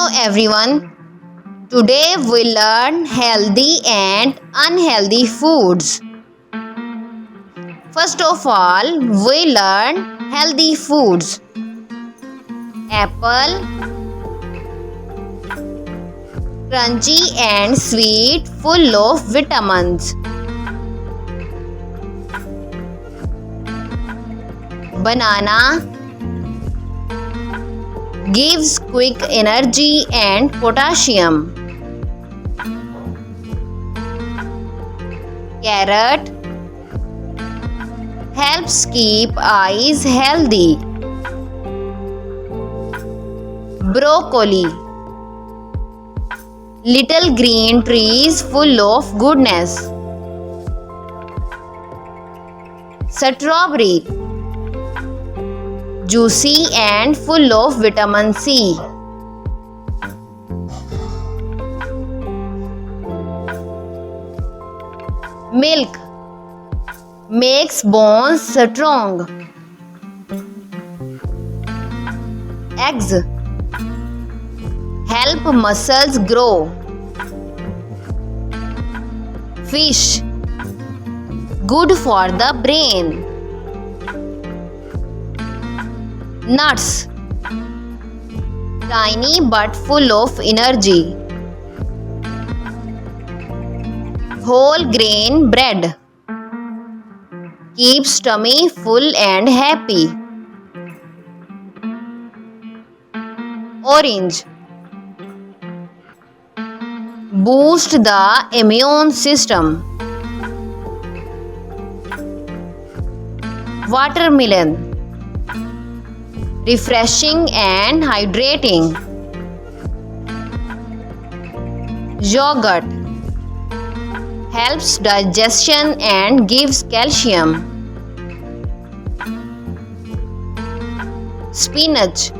Hello everyone. Today we learn healthy and unhealthy foods. First of all, we learn healthy foods. Apple, crunchy and sweet, full of vitamins. Banana gives quick energy and potassium. Carrot helps keep eyes healthy. Broccoli, little green trees full of goodness. Strawberry, juicy and full of vitamin C. Milk makes bones strong. Eggs help muscles grow. Fish good for the brain. Nuts tiny but full of energy. Whole grain bread keeps tummy full and happy. Orange boost the immune system. Watermelon refreshing and hydrating. Yogurt helps digestion and gives calcium. Spinach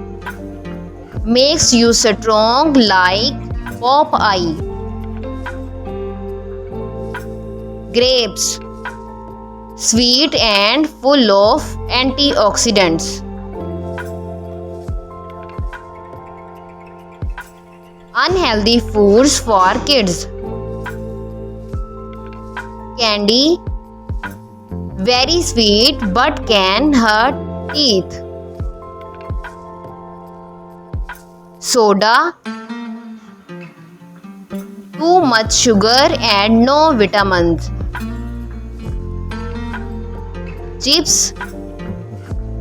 makes you strong like Popeye. Grapes sweet and full of antioxidants. Unhealthy foods for kids. Candy very sweet but can hurt teeth. Soda too much sugar and no vitamins. Chips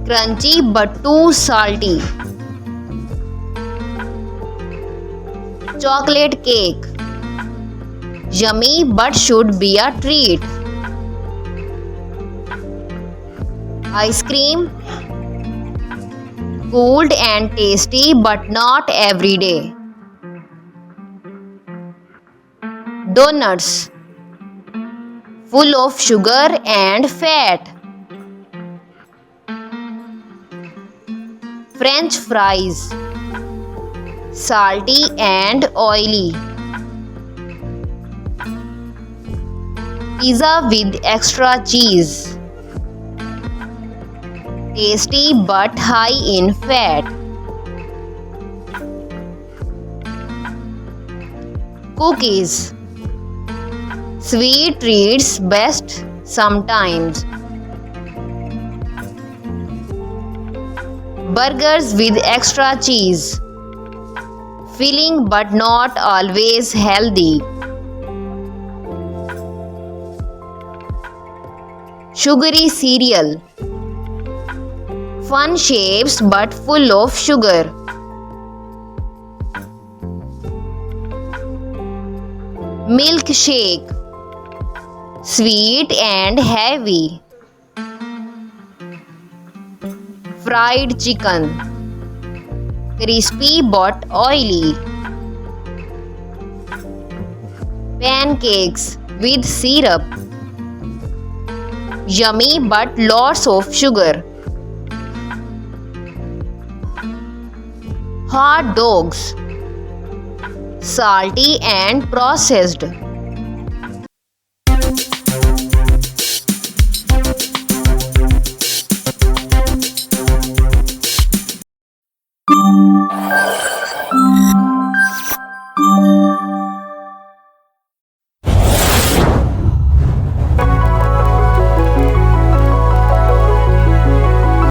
crunchy but too salty. Chocolate cake yummy but should be a treat. Ice cream cold and tasty but not every day. Donuts full of sugar and fat. French fries salty and oily. Pizza with extra cheese tasty but high in fat. Cookies sweet treats best sometimes. Burgers with extra cheese filling but not always healthy. Sugary cereal fun shapes but full of sugar. Milkshake sweet and heavy. Fried chicken crispy but oily. Pancakes with syrup yummy but lots of sugar. Hot dogs salty and processed.